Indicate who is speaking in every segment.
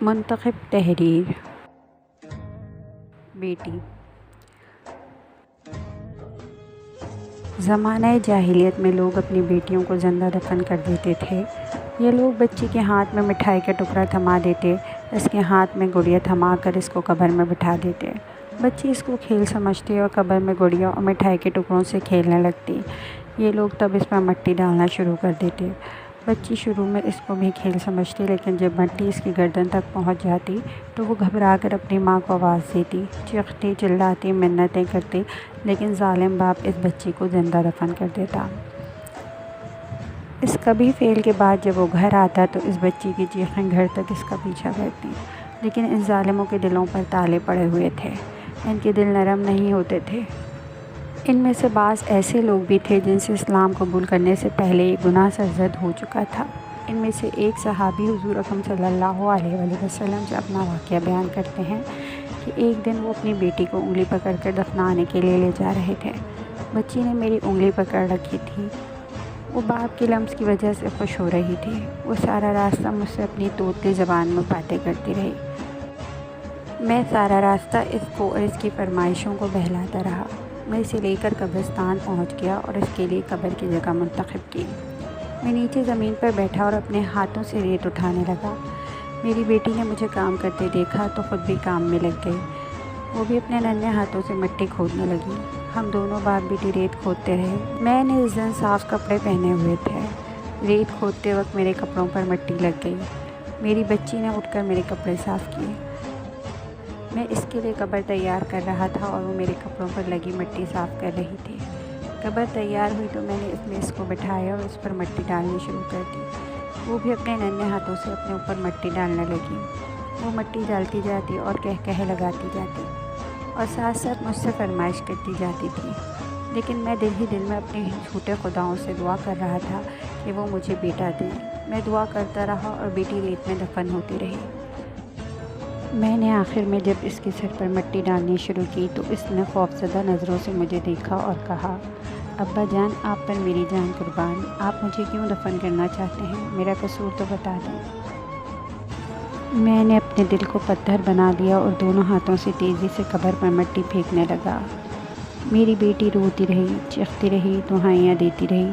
Speaker 1: منتخب تحریر بیٹی۔ زمانہ جاہلیت میں لوگ اپنی بیٹیوں کو زندہ دفن کر دیتے تھے۔ یہ لوگ بچی کے ہاتھ میں مٹھائی کا ٹکڑا تھما دیتے، اس کے ہاتھ میں گڑیا تھما کر اس کو قبر میں بٹھا دیتے۔ بچی اس کو کھیل سمجھتی اور قبر میں گڑیا اور مٹھائی کے ٹکڑوں سے کھیلنے لگتی۔ یہ لوگ تب اس پر مٹی ڈالنا شروع کر دیتے۔ بچی شروع میں اس کو بھی کھیل سمجھتی، لیکن جب مٹی اس کی گردن تک پہنچ جاتی تو وہ گھبرا کر اپنی ماں کو آواز دیتی، چیختی، چلاتی، منتیں کرتی، لیکن ظالم باپ اس بچی کو زندہ دفن کر دیتا۔ اس کبھی فعل کے بعد جب وہ گھر آتا تو اس بچی کی چیخیں گھر تک اس کا پیچھا کرتی، لیکن ان ظالموں کے دلوں پر تالے پڑے ہوئے تھے، ان کے دل نرم نہیں ہوتے تھے۔ ان میں سے بعض ایسے لوگ بھی تھے جن سے اسلام قبول کرنے سے پہلے یہ گناہ سرزد ہو چکا تھا۔ ان میں سے ایک صحابی حضور اکرم صلی اللہ علیہ وآلہ وسلم سے اپنا واقعہ بیان کرتے ہیں کہ ایک دن وہ اپنی بیٹی کو انگلی پکڑ کر دفنانے کے لیے لے جا رہے تھے۔ بچی نے میری انگلی پکڑ رکھی تھی۔ وہ باپ کے لمس کی وجہ سے خوش ہو رہی تھی۔ وہ سارا راستہ مجھ سے اپنی طوطی زبان میں باتیں کرتی رہی۔ میں سارا راستہ اس کو اور اس کی فرمائشوں کو بہلاتا رہا۔ میں اسے لے کر قبرستان پہنچ گیا اور اس کے لیے قبر کی جگہ منتخب کی۔ میں نیچے زمین پر بیٹھا اور اپنے ہاتھوں سے ریت اٹھانے لگا۔ میری بیٹی نے مجھے کام کرتے دیکھا تو خود بھی کام میں لگ گئی۔ وہ بھی اپنے ننھے ہاتھوں سے مٹی کھودنے لگی۔ ہم دونوں باپ بیٹی ریت کھودتے رہے۔ میں نے اس دن صاف کپڑے پہنے ہوئے تھے۔ ریت کھودتے وقت میرے کپڑوں پر مٹی لگ گئی۔ میری بچی نے اٹھ کر میرے کپڑے صاف کیے۔ میں اس کے لیے قبر تیار کر رہا تھا اور وہ میرے کپڑوں پر لگی مٹی صاف کر رہی تھی۔ قبر تیار ہوئی تو میں نے اس میں اس کو بٹھایا اور اس پر مٹی ڈالنی شروع کر دی۔ وہ بھی اپنے ننھے ہاتھوں سے اپنے اوپر مٹی ڈالنے لگی۔ وہ مٹی ڈالتی جاتی اور کہہ لگاتی جاتی اور ساتھ ساتھ مجھ سے فرمائش کرتی جاتی تھی، لیکن میں دل ہی دل میں اپنے جھوٹے خداؤں سے دعا کر رہا تھا کہ وہ مجھے بیٹا دیں۔ میں دعا کرتا رہا اور بیٹی ریت میں دفن ہوتی رہی۔ میں نے آخر میں جب اس کے سر پر مٹی ڈالنی شروع کی تو اس نے خوفزدہ نظروں سے مجھے دیکھا اور کہا، ابا جان، آپ پر میری جان قربان، آپ مجھے کیوں دفن کرنا چاہتے ہیں؟ میرا قصور تو بتا دیں۔ میں نے اپنے دل کو پتھر بنا دیا اور دونوں ہاتھوں سے تیزی سے قبر پر مٹی پھینکنے لگا۔ میری بیٹی روتی رہی، چیختی رہی، دہائیاں دیتی رہی،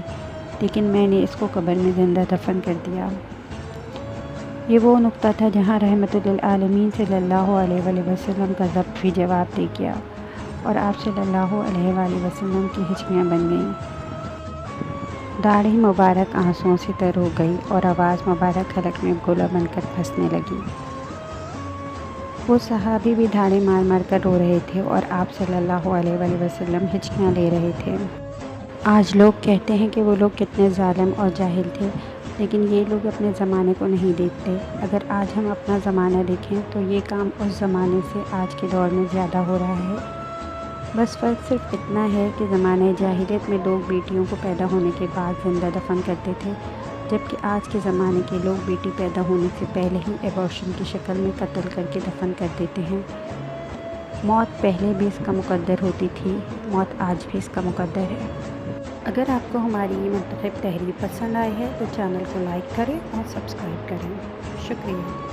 Speaker 1: لیکن میں نے اس کو قبر میں زندہ دفن کر دیا۔ یہ وہ نقطہ تھا جہاں رحمت للعالمین صلی اللہ علیہ وآلہ وسلم کا ضبط بھی جواب دے گیا اور آپ صلی اللہ علیہ وآلہ وسلم کی ہچکیاں بن گئیں۔ داڑھی مبارک آنسوؤں سے تر ہو گئی اور آواز مبارک حلق میں گولا بن کر پھنسنے لگی۔ وہ صحابی بھی دھاڑی مار مار کر رو رہے تھے اور آپ صلی اللہ علیہ وآلہ وسلم ہچکیاں لے رہے تھے۔ آج لوگ کہتے ہیں کہ وہ لوگ کتنے ظالم اور جاہل تھے، لیکن یہ لوگ اپنے زمانے کو نہیں دیکھتے۔ اگر آج ہم اپنا زمانہ دیکھیں تو یہ کام اس زمانے سے آج کے دور میں زیادہ ہو رہا ہے۔ بس فرق صرف اتنا ہے کہ زمانہ جاہلیت میں لوگ بیٹیوں کو پیدا ہونے کے بعد زندہ دفن کرتے تھے، جبکہ آج کے زمانے کے لوگ بیٹی پیدا ہونے سے پہلے ہی ایبورشن کی شکل میں قتل کر کے دفن کر دیتے ہیں۔ موت پہلے بھی اس کا مقدر ہوتی تھی، موت آج بھی اس کا مقدر ہے۔ اگر آپ کو ہماری یہ منتخب تحریر پسند آئی ہے تو چینل کو لائک کریں اور سبسکرائب کریں۔ شکریہ۔